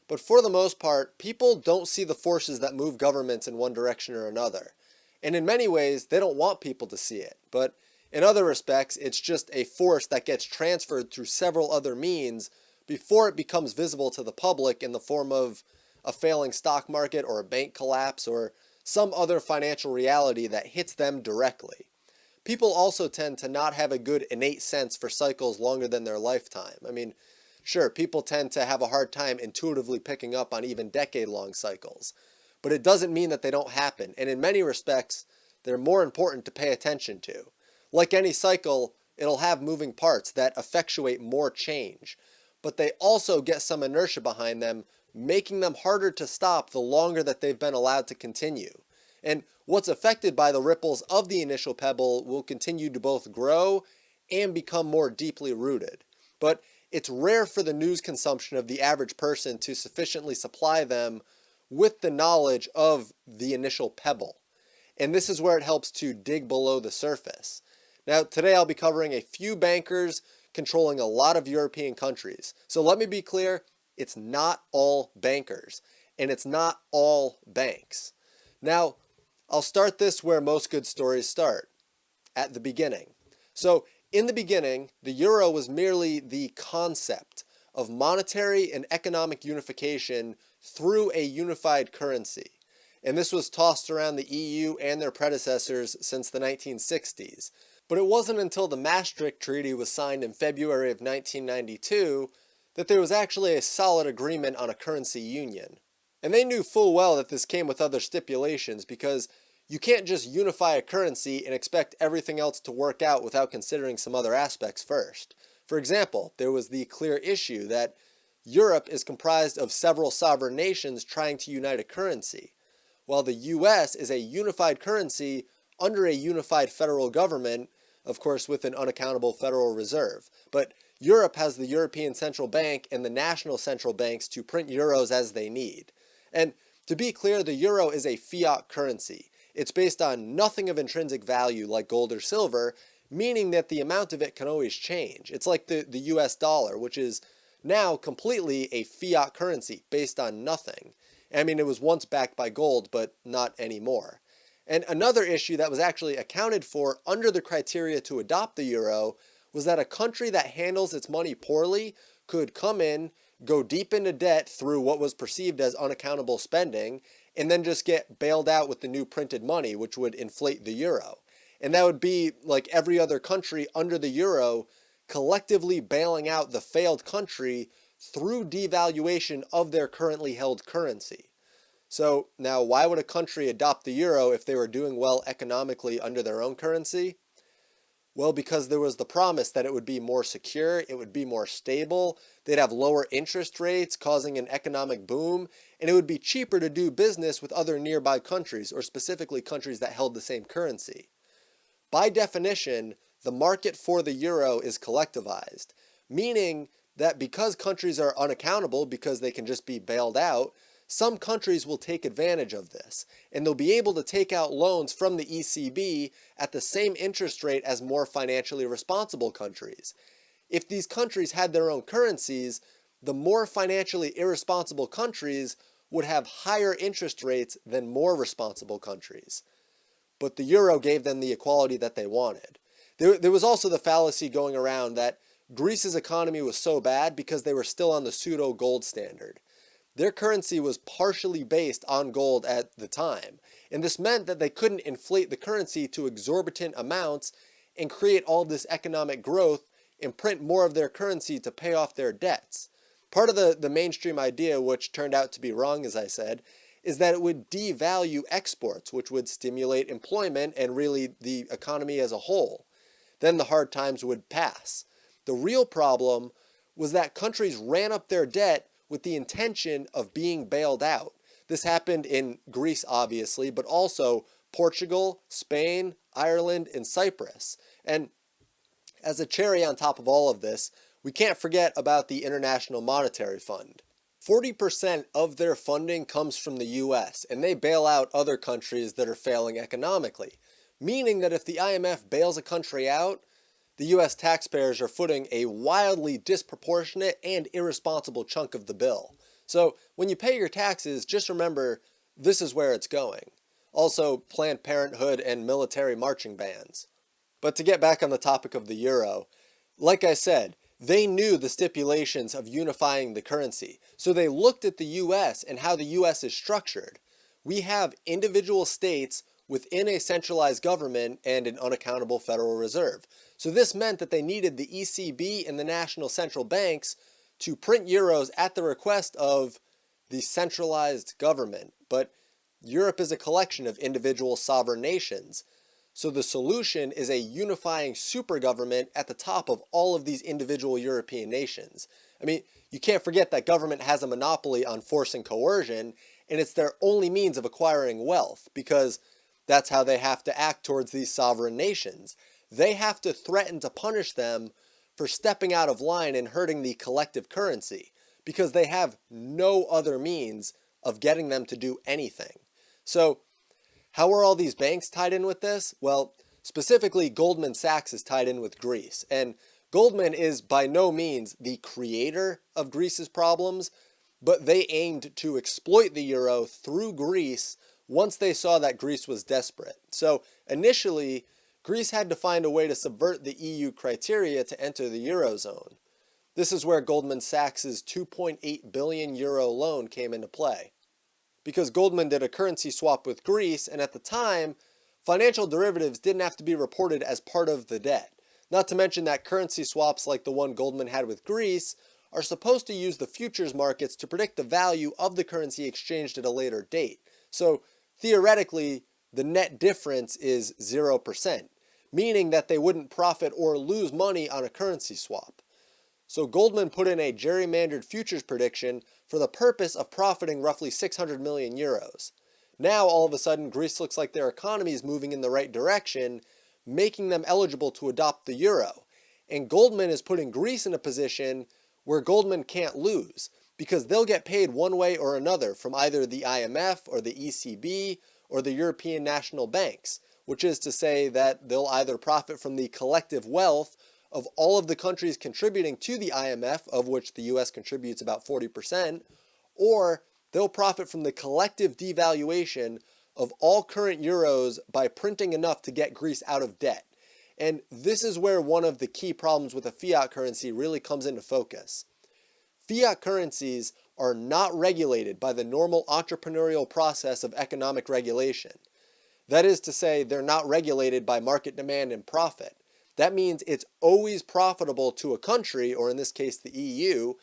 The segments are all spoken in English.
But for the most part, people don't see the forces that move governments in one direction or another. And in many ways, they don't want people to see it. But in other respects, it's just a force that gets transferred through several other means before it becomes visible to the public in the form of a failing stock market or a bank collapse or some other financial reality that hits them directly. People also tend to not have a good innate sense for cycles longer than their lifetime. I mean, sure, people tend to have a hard time intuitively picking up on even decade-long cycles, but it doesn't mean that they don't happen, and in many respects, they're more important to pay attention to. Like any cycle, it'll have moving parts that effectuate more change, but they also get some inertia behind them, making them harder to stop the longer that they've been allowed to continue. And what's affected by the ripples of the initial pebble will continue to both grow and become more deeply rooted. But it's rare for the news consumption of the average person to sufficiently supply them with the knowledge of the initial pebble. And this is where it helps to dig below the surface. Now, today I'll be covering a few bankers controlling a lot of European countries. So let me be clear, it's not all bankers, and it's not all banks. Now, I'll start this where most good stories start, at the beginning. So, in the beginning, the euro was merely the concept of monetary and economic unification through a unified currency. And this was tossed around the EU and their predecessors since the 1960s. But it wasn't until the Maastricht Treaty was signed in February of 1992 that there was actually a solid agreement on a currency union. And they knew full well that this came with other stipulations because you can't just unify a currency and expect everything else to work out without considering some other aspects first. For example, there was the clear issue that Europe is comprised of several sovereign nations trying to unite a currency, while the US is a unified currency under a unified federal government, of course with an unaccountable Federal Reserve. But Europe has the European Central Bank and the national central banks to print euros as they need. And to be clear, the euro is a fiat currency. It's based on nothing of intrinsic value like gold or silver, meaning that the amount of it can always change. It's like the US dollar, which is now completely a fiat currency based on nothing. I mean, it was once backed by gold, but not anymore. And another issue that was actually accounted for under the criteria to adopt the euro was that a country that handles its money poorly could come in, go deep into debt through what was perceived as unaccountable spending, and then just get bailed out with the new printed money, which would inflate the euro. And that would be like every other country under the euro collectively bailing out the failed country through devaluation of their currently held currency. So now, why would a country adopt the euro if they were doing well economically under their own currency? Well, because there was the promise that it would be more secure, it would be more stable, they'd have lower interest rates causing an economic boom, and it would be cheaper to do business with other nearby countries, or specifically countries that held the same currency. By definition, the market for the euro is collectivized, meaning that because countries are unaccountable because they can just be bailed out, some countries will take advantage of this, and they'll be able to take out loans from the ECB at the same interest rate as more financially responsible countries. If these countries had their own currencies, the more financially irresponsible countries would have higher interest rates than more responsible countries. But the euro gave them the equality that they wanted. There was also the fallacy going around that Greece's economy was so bad because they were still on the pseudo-gold standard. Their currency was partially based on gold at the time, and this meant that they couldn't inflate the currency to exorbitant amounts and create all this economic growth and print more of their currency to pay off their debts. Part of the mainstream idea, which turned out to be wrong, as I said, is that it would devalue exports, which would stimulate employment and really the economy as a whole. Then the hard times would pass. The real problem was that countries ran up their debt with the intention of being bailed out. This happened in Greece, obviously, but also Portugal, Spain, Ireland, and Cyprus. And as a cherry on top of all of this, we can't forget about the International Monetary Fund. 40% of their funding comes from the US, and they bail out other countries that are failing economically, meaning that if the IMF bails a country out, the US taxpayers are footing a wildly disproportionate and irresponsible chunk of the bill. So when you pay your taxes, just remember this is where it's going. Also, Planned Parenthood and military marching bands. But to get back on the topic of the euro, like I said, they knew the stipulations of unifying the currency. So they looked at the US and how the US is structured. We have individual states within a centralized government and an unaccountable Federal Reserve. So this meant that they needed the ECB and the national central banks to print euros at the request of the centralized government. But Europe is a collection of individual sovereign nations. So the solution is a unifying super government at the top of all of these individual European nations. I mean, you can't forget that government has a monopoly on force and coercion, and it's their only means of acquiring wealth, because that's how they have to act towards these sovereign nations. They have to threaten to punish them for stepping out of line and hurting the collective currency, because they have no other means of getting them to do anything. So, how are all these banks tied in with this? Well, specifically Goldman Sachs is tied in with Greece. And Goldman is by no means the creator of Greece's problems, but they aimed to exploit the euro through Greece once they saw that Greece was desperate. So initially, Greece had to find a way to subvert the EU criteria to enter the eurozone. This is where Goldman Sachs' 2.8 billion euro loan came into play. Because Goldman did a currency swap with Greece, and at the time, financial derivatives didn't have to be reported as part of the debt. Not to mention that currency swaps like the one Goldman had with Greece are supposed to use the futures markets to predict the value of the currency exchanged at a later date. So theoretically, the net difference is 0%, meaning that they wouldn't profit or lose money on a currency swap. So Goldman put in a gerrymandered futures prediction for the purpose of profiting roughly 600 million euros. Now, all of a sudden, Greece looks like their economy is moving in the right direction, making them eligible to adopt the euro. And Goldman is putting Greece in a position where Goldman can't lose, because they'll get paid one way or another from either the IMF or the ECB or the European national banks, which is to say that they'll either profit from the collective wealth of all of the countries contributing to the IMF, of which the US contributes about 40%, or they'll profit from the collective devaluation of all current euros by printing enough to get Greece out of debt. And this is where one of the key problems with a fiat currency really comes into focus. Fiat currencies are not regulated by the normal entrepreneurial process of economic regulation. That is to say, they're not regulated by market demand and profit. That means it's always profitable to a country, or in this case the EU,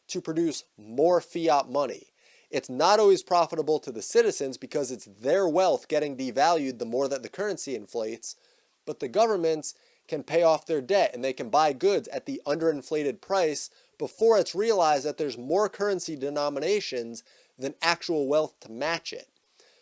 to produce more fiat money. It's not always profitable to the citizens because it's their wealth getting devalued the more that the currency inflates, but the governments can pay off their debt and they can buy goods at the underinflated price before it's realized that there's more currency denominations than actual wealth to match it.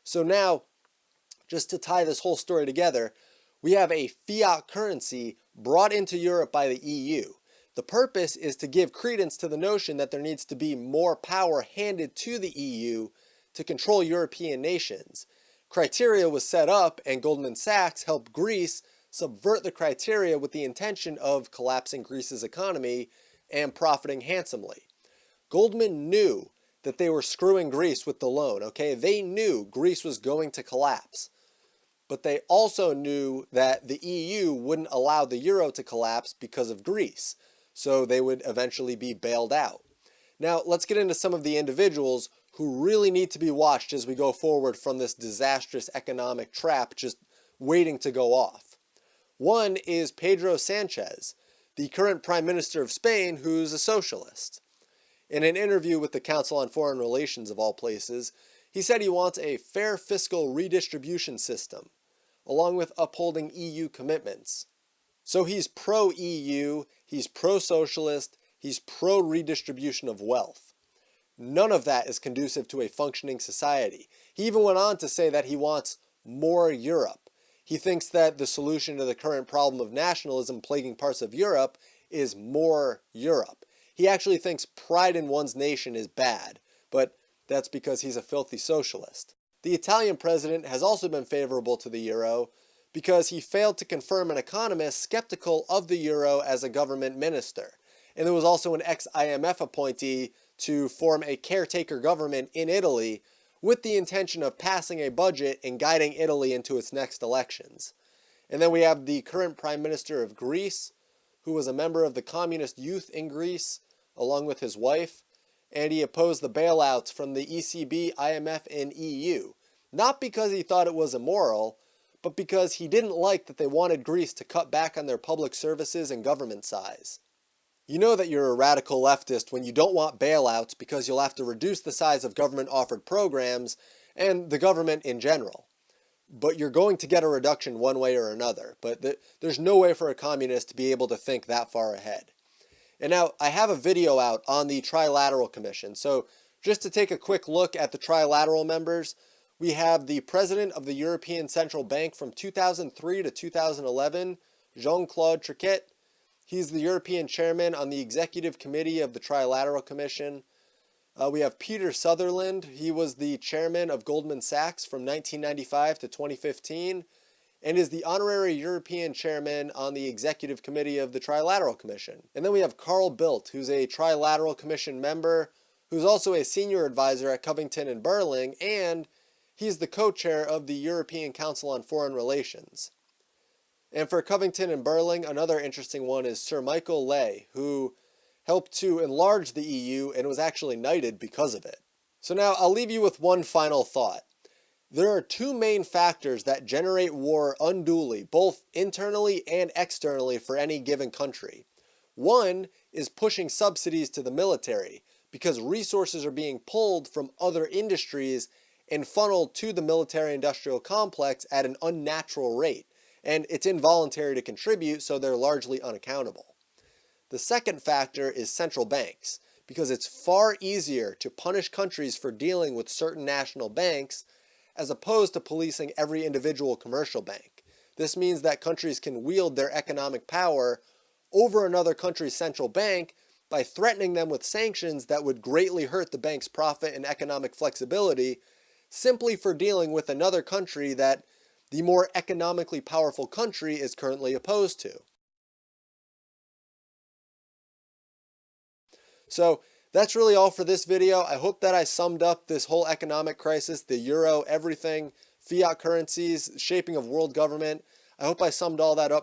So now, just to tie this whole story together, we have a fiat currency brought into Europe by the EU. The purpose is to give credence to the notion that there needs to be more power handed to the EU to control European nations. Criteria was set up, and Goldman Sachs helped Greece subvert the criteria with the intention of collapsing Greece's economy and profiting handsomely. Goldman knew that they were screwing Greece with the loan, okay? They knew Greece was going to collapse. But they also knew that the EU wouldn't allow the euro to collapse because of Greece, so they would eventually be bailed out. Now, let's get into some of the individuals who really need to be watched as we go forward from this disastrous economic trap just waiting to go off. One is Pedro Sanchez, the current Prime Minister of Spain, who's a socialist. In an interview with the Council on Foreign Relations, of all places, he said he wants a fair fiscal redistribution system, along with upholding EU commitments. So he's pro-EU, he's pro-socialist, he's pro-redistribution of wealth. None of that is conducive to a functioning society. He even went on to say that he wants more Europe. He thinks that the solution to the current problem of nationalism plaguing parts of Europe is more Europe. He actually thinks pride in one's nation is bad, but that's because he's a filthy socialist. The Italian president has also been favorable to the euro because he failed to confirm an economist skeptical of the euro as a government minister. And there was also an ex-IMF appointee to form a caretaker government in Italy with the intention of passing a budget and guiding Italy into its next elections. And then we have the current Prime Minister of Greece, who was a member of the communist youth in Greece, along with his wife, and he opposed the bailouts from the ECB, IMF, and EU, not because he thought it was immoral, but because he didn't like that they wanted Greece to cut back on their public services and government size. You know that you're a radical leftist when you don't want bailouts because you'll have to reduce the size of government-offered programs and the government in general. But you're going to get a reduction one way or another. But there's no way for a communist to be able to think that far ahead. And now, I have a video out on the Trilateral Commission. So just to take a quick look at the Trilateral members, we have the President of the European Central Bank from 2003 to 2011, Jean-Claude Trichet. He's the European Chairman on the Executive Committee of the Trilateral Commission. We have Peter Sutherland. He was the Chairman of Goldman Sachs from 1995 to 2015 and is the Honorary European Chairman on the Executive Committee of the Trilateral Commission. And then we have Carl Bildt, who's a Trilateral Commission member, who's also a Senior Advisor at Covington and Burling, and he's the co-chair of the European Council on Foreign Relations. And for Covington and Burling, another interesting one is Sir Michael Ley, who helped to enlarge the EU and was actually knighted because of it. So now I'll leave you with one final thought. There are two main factors that generate war unduly, both internally and externally for any given country. One is pushing subsidies to the military, because resources are being pulled from other industries and funneled to the military-industrial complex at an unnatural rate. And it's involuntary to contribute, so they're largely unaccountable. The second factor is central banks, because it's far easier to punish countries for dealing with certain national banks as opposed to policing every individual commercial bank. This means that countries can wield their economic power over another country's central bank by threatening them with sanctions that would greatly hurt the bank's profit and economic flexibility simply for dealing with another country that the more economically powerful country is currently opposed to. So that's really all for this video. I hope that I summed up this whole economic crisis, the euro, everything, fiat currencies, shaping of world government. I hope I summed all that up